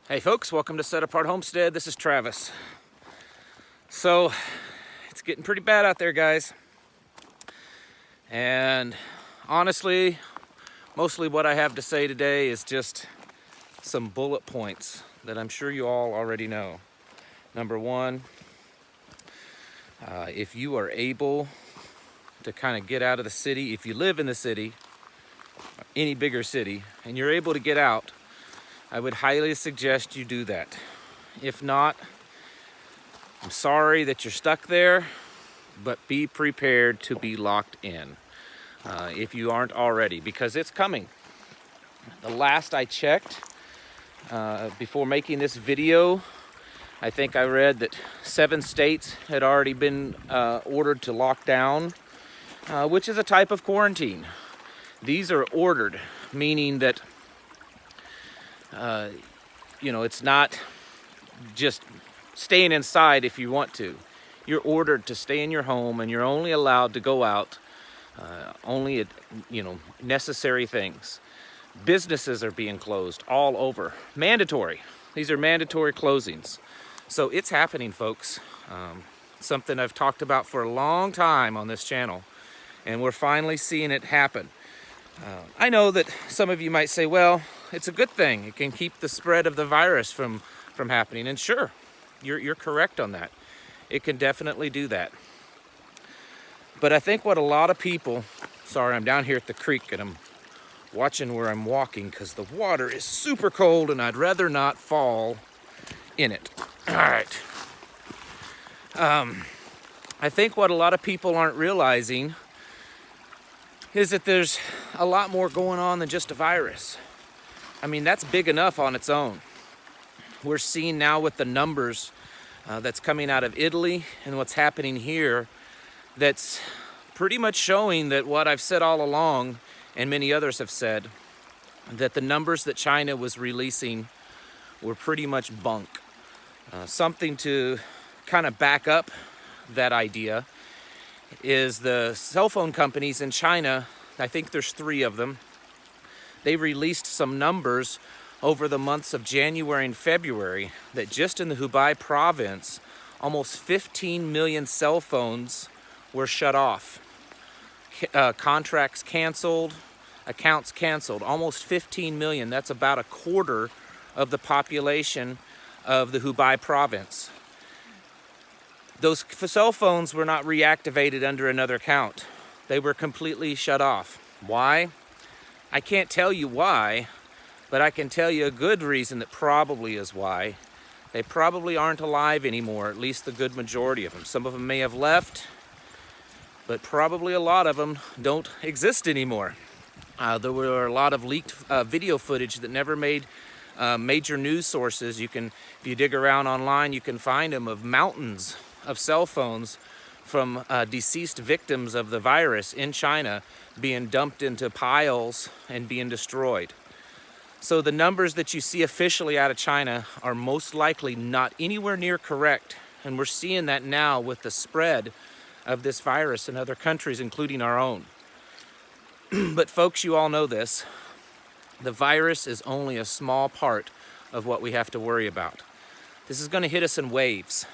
Hey folks, welcome to Set Apart Homestead. This is Travis. So, it's getting pretty bad out there, guys. And honestly, mostly what I have to say today is just some bullet points that I'm sure you all already know. Number one, if you are able to kind of get out of the city, if you live in the city, any bigger city, and you're able to get out, I would highly suggest you do that. If not, I'm sorry that you're stuck there, but be prepared to be locked in if you aren't already, because it's coming. The last I checked, before making this video, I think I read that 7 states had already been ordered to lock down, which is a type of quarantine. These are ordered, meaning that it's not just staying inside if you want to. You're ordered to stay in your home, and you're only allowed to go out only at necessary things. Businesses are being closed all over. Mandatory. These are mandatory closings. So it's happening, folks. Something I've talked about for a long time on this channel, and we're finally seeing it happen. I know that some of you might say, well, it's a good thing. It can keep the spread of the virus from happening. And sure, you're correct on that. It can definitely do that. But I think what a lot of people, sorry, I'm down here at the creek and I'm watching where I'm walking because the water is super cold and I'd rather not fall in it. All right. I think what a lot of people aren't realizing is that there's a lot more going on than just a virus. I mean, that's big enough on its own. We're seeing now with the numbers that's coming out of Italy and what's happening here, that's pretty much showing that what I've said all along, and many others have said, that the numbers that China was releasing were pretty much bunk. Something to kind of back up that idea is the cell phone companies in China. I think there's 3 of them. They released some numbers over the months of January and February that just in the Hubei province, almost 15 million cell phones were shut off. Contracts canceled, accounts canceled, almost 15 million. That's about a quarter of the population of the Hubei province. Those cell phones were not reactivated under another account. They were completely shut off. Why? I can't tell you why, but I can tell you a good reason that probably is why. They probably aren't alive anymore, at least the good majority of them. Some of them may have left, but probably a lot of them don't exist anymore. There were a lot of leaked video footage that never made major news sources. If you dig around online, you can find them of mountains of cell phones from deceased victims of the virus in China being dumped into piles and being destroyed. So the numbers that you see officially out of China are most likely not anywhere near correct. And we're seeing that now with the spread of this virus in other countries, including our own. But folks, you all know this. The virus is only a small part of what we have to worry about. This is going to hit us in waves.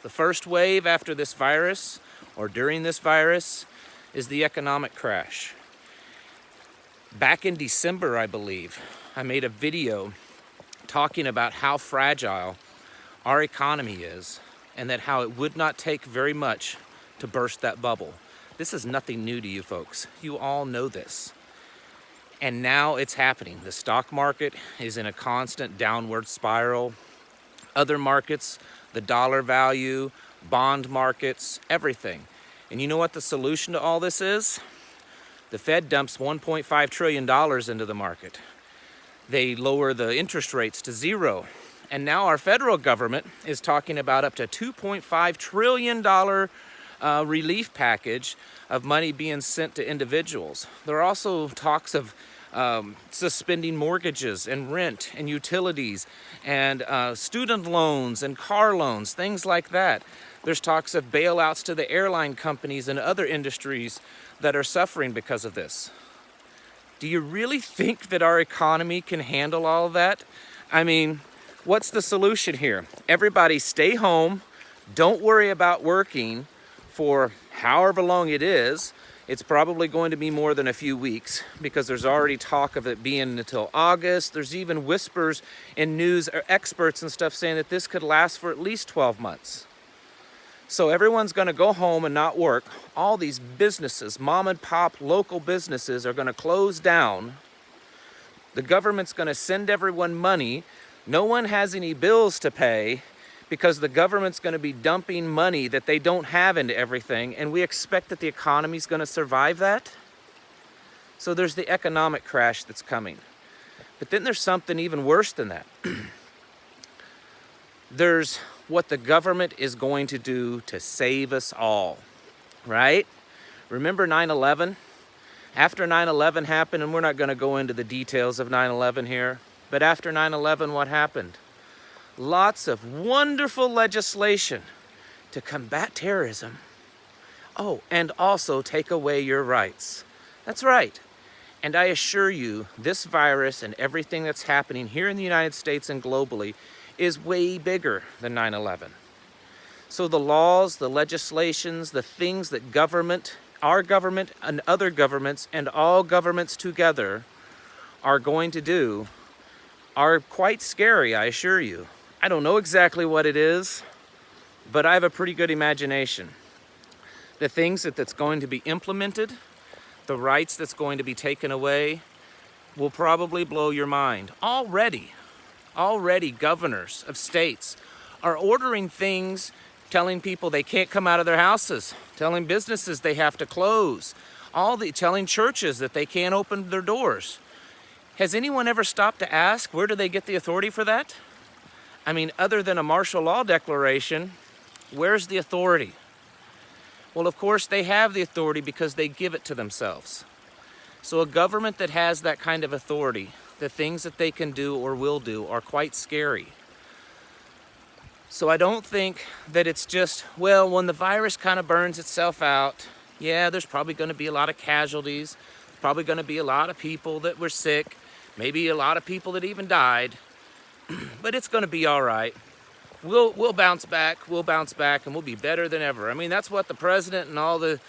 The first wave after this virus, or during this virus, is the economic crash. Back in December, I believe, I made a video talking about how fragile our economy is and that how it would not take very much to burst that bubble. This is nothing new to you folks. You all know this. And now it's happening. The stock market is in a constant downward spiral. Other markets, the dollar value, bond markets, everything. And you know what the solution to all this is? The Fed dumps $1.5 trillion into the market. They lower the interest rates to 0. And now our federal government is talking about up to $2.5 trillion relief package of money being sent to individuals. There are also talks of suspending mortgages and rent and utilities and student loans and car loans, things like that. There's talks of bailouts to the airline companies and other industries that are suffering because of this. Do you really think that our economy can handle all of that? I mean, What's the solution here? Everybody stay home. Don't worry about working for however long it is. It's probably going to be more than a few weeks because there's already talk of it being until August. There's even whispers in news or experts and stuff saying that this could last for at least 12 months. So everyone's going to go home and not work. All these businesses, mom and pop local businesses, are going to close down. The government's going to send everyone money. No one has any bills to pay because the government's going to be dumping money that they don't have into everything, and we expect that the economy's going to survive that. So there's the economic crash that's coming. But then there's something even worse than that. There's what the government is going to do to save us all, right? Remember 9/11? After 9/11 happened, and we're not going to go into the details of 9/11 here, but after 9/11, what happened? Lots of wonderful legislation to combat terrorism. Oh, and also take away your rights. That's right. And I assure you, this virus and everything that's happening here in the United States and globally is way bigger than 9/11. So the laws, the legislations, the things that government, our government and other governments and all governments together are going to do are quite scary, I assure you. I don't know exactly what it is, but I have a pretty good imagination. The things that's going to be implemented, the rights that's going to be taken away, will probably blow your mind. Already governors of states are ordering things, telling people they can't come out of their houses, telling businesses they have to close, telling churches that they can't open their doors. Has anyone ever stopped to ask, where do they get the authority for that? I mean, other than a martial law declaration, where's the authority? Well, of course, they have the authority because they give it to themselves. So a government that has that kind of authority, the things that they can do or will do are quite scary. So I don't think that it's just, well, when the virus kind of burns itself out, yeah, there's probably going to be a lot of casualties, probably going to be a lot of people that were sick, maybe a lot of people that even died. But it's going to be all right. We'll bounce back, and we'll be better than ever. I mean, that's what the president and all the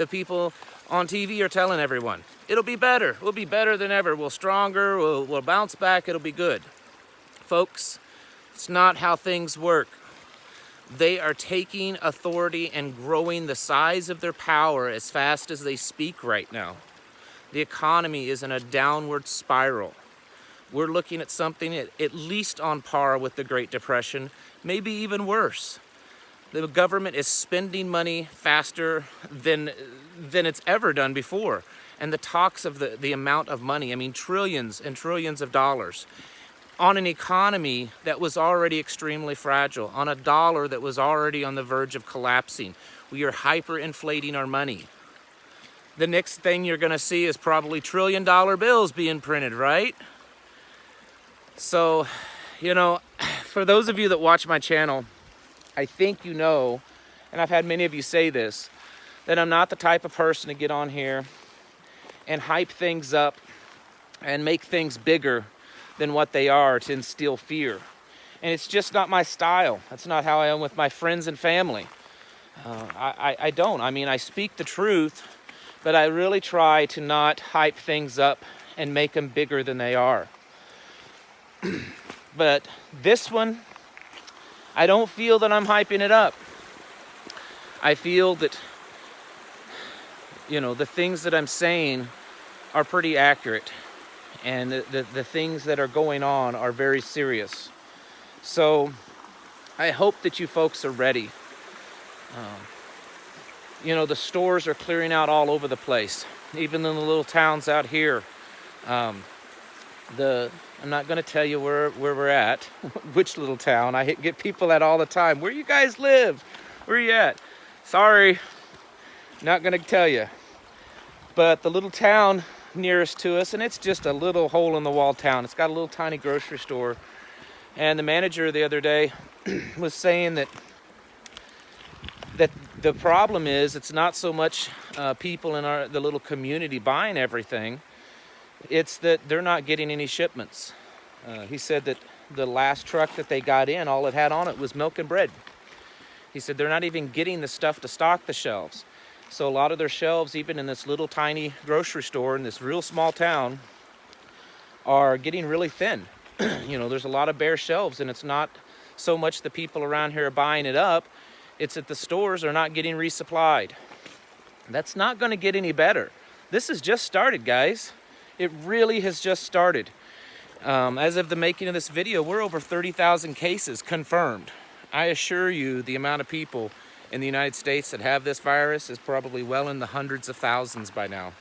people on TV are telling everyone. It'll be better. We'll be better than ever. We'll stronger. We'll bounce back. It'll be good. Folks, it's not how things work. They are taking authority and growing the size of their power as fast as they speak right now. The economy is in a downward spiral. We're looking at something at least on par with the Great Depression, maybe even worse. The government is spending money faster than it's ever done before. And the talks of the amount of money, I mean, trillions and trillions of dollars on an economy that was already extremely fragile, on a dollar that was already on the verge of collapsing. We are hyperinflating our money. The next thing you're going to see is probably trillion-dollar bills being printed, right? So, you know, for those of you that watch my channel, I think you know, and I've had many of you say this, that I'm not the type of person to get on here and hype things up and make things bigger than what they are to instill fear. And it's just not my style. That's not how I am with my friends and family. I don't. I mean, I speak the truth, but I really try to not hype things up and make them bigger than they are. But this one, I don't feel that I'm hyping it up. I feel that, you know, the things that I'm saying are pretty accurate, and the things that are going on are very serious. So I hope that you folks are ready. You know, the stores are clearing out all over the place, even in the little towns out here. I'm not going to tell you where we're at, which little town. I get people that all the time. Where you guys live? Where you at? Sorry, not going to tell you. But the little town nearest to us, and it's just a little hole-in-the-wall town. It's got a little tiny grocery store. And the manager the other day was saying that the problem is it's not so much people in the little community buying everything. It's that they're not getting any shipments. He said that the last truck that they got in, all it had on it was milk and bread. He said they're not even getting the stuff to stock the shelves. So a lot of their shelves, even in this little tiny grocery store in this real small town, are getting really thin. You know, there's a lot of bare shelves, and it's not so much the people around here are buying it up, it's that the stores are not getting resupplied. That's not going to get any better. This has just started, guys. It really has just started. As of the making of this video, we're over 30,000 cases confirmed. I assure you the amount of people in the United States that have this virus is probably well in the hundreds of thousands by now.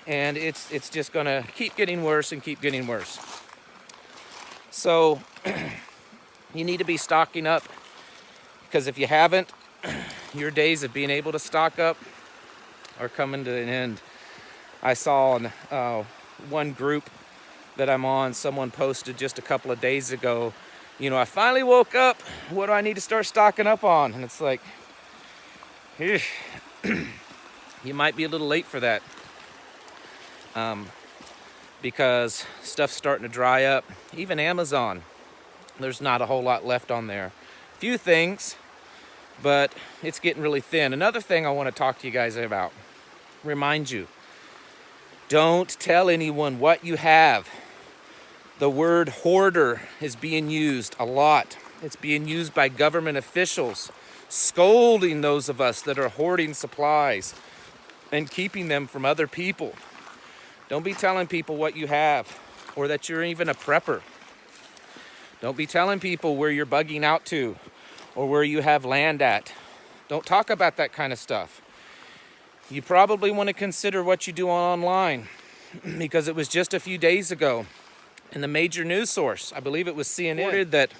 And it's just gonna keep getting worse and keep getting worse. So you need to be stocking up, because if you haven't, your days of being able to stock up are coming to an end. I saw on one group that I'm on, someone posted just a couple of days ago, you know, I finally woke up, what do I need to start stocking up on? And it's like, you might be a little late for that. Because stuff's starting to dry up. Even Amazon, there's not a whole lot left on there. A few things, but it's getting really thin. Another thing I want to talk to you guys about, remind you, don't tell anyone what you have. The word hoarder is being used a lot. It's being used by government officials, scolding those of us that are hoarding supplies and keeping them from other people. Don't be telling people what you have, or that you're even a prepper. Don't be telling people where you're bugging out to, or where you have land at. Don't talk about that kind of stuff. You probably want to consider what you do online, because it was just a few days ago in the major news source, I believe it was CNN, reported that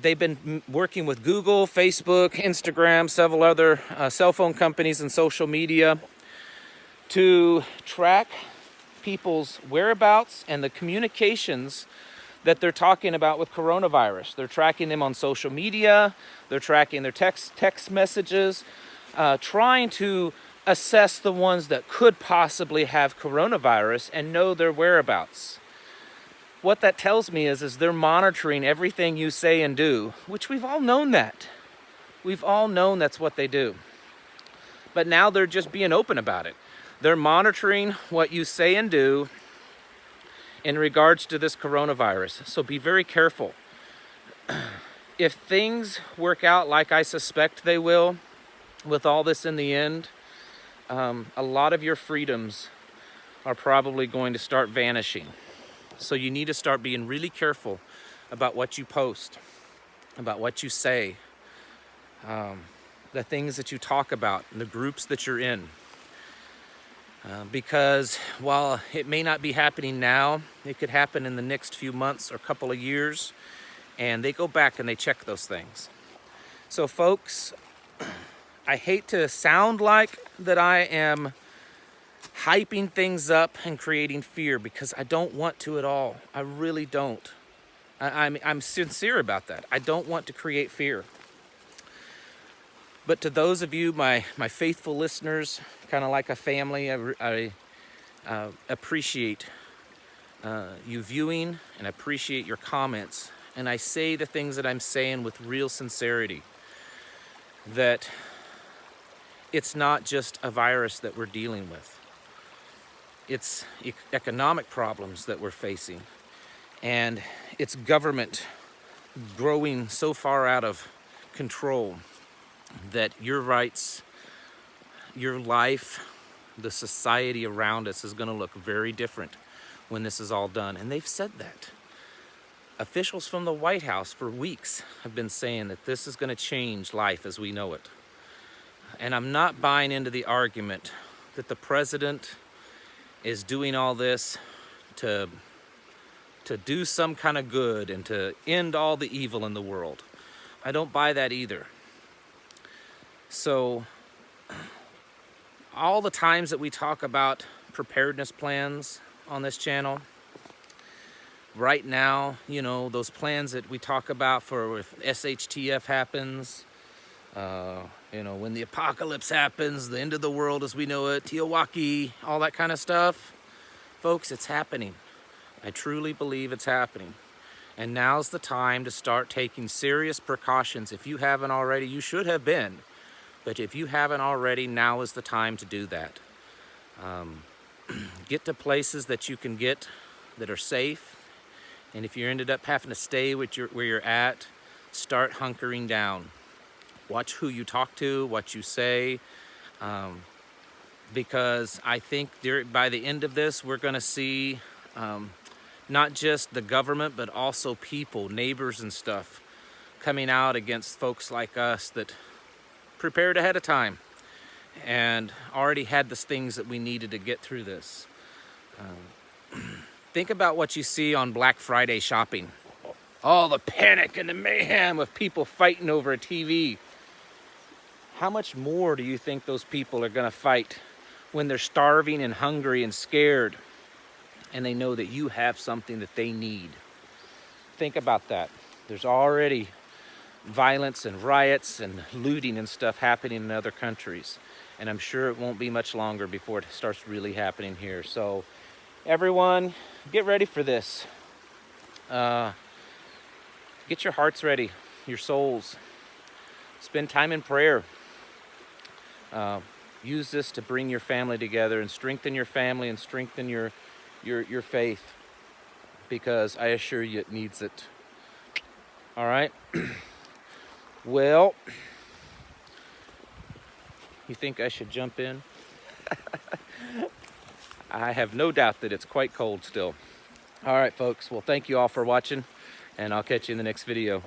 they've been working with Google, Facebook, Instagram, several other cell phone companies and social media to track people's whereabouts and the communications that they're talking about with coronavirus. They're tracking them on social media, they're tracking their text messages, trying to assess the ones that could possibly have coronavirus and know their whereabouts. What that tells me is they're monitoring everything you say and do, which we've all known that. We've all known that's what they do. But now they're just being open about it. They're monitoring what you say and do in regards to this coronavirus. So be very careful. If things work out like I suspect they will, with all this in the end, a lot of your freedoms are probably going to start vanishing. So you need to start being really careful about what you post, about what you say, the things that you talk about, and the groups that you're in. Because while it may not be happening now, it could happen in the next few months or couple of years, and they go back and they check those things. So folks, I hate to sound like that I am hyping things up and creating fear, because I don't want to at all. I really don't. I'm sincere about that. I don't want to create fear. But to those of you, my faithful listeners, kind of like a family, I appreciate you viewing and appreciate your comments. And I say the things that I'm saying with real sincerity, that it's not just a virus that we're dealing with. It's economic problems that we're facing. And it's government growing so far out of control that your rights, your life, the society around us is going to look very different when this is all done. And they've said that. Officials from the White House for weeks have been saying that this is going to change life as we know it. And I'm not buying into the argument that the president is doing all this to do some kind of good and to end all the evil in the world. I don't buy that either. So all the times that we talk about preparedness plans on this channel, right now, you know, those plans that we talk about for if SHTF happens, you know, when the apocalypse happens, the end of the world as we know it, Teowaki, all that kind of stuff, folks, it's happening. I truly believe it's happening. And now's the time to start taking serious precautions. If you haven't already, you should have been. But if you haven't already, now is the time to do that. Get to places that you can get that are safe. And if you ended up having to stay with where you're at, start hunkering down. Watch who you talk to, what you say, because I think by the end of this, we're going to see not just the government, but also people, neighbors and stuff, coming out against folks like us that prepared ahead of time and already had the things that we needed to get through this. Think about what you see on Black Friday shopping. All the panic and the mayhem of people fighting over a TV. How much more do you think those people are going to fight when they're starving and hungry and scared and they know that you have something that they need? Think about that. There's already violence and riots and looting and stuff happening in other countries. And I'm sure it won't be much longer before it starts really happening here. So everyone, get ready for this. Get your hearts ready, your souls. Spend time in prayer. Use this to bring your family together and strengthen your family and strengthen your faith, because I assure you it needs it. All right. Well, you think I should jump in? I have no doubt that it's quite cold still. All right, folks. Well, thank you all for watching, and I'll catch you in the next video.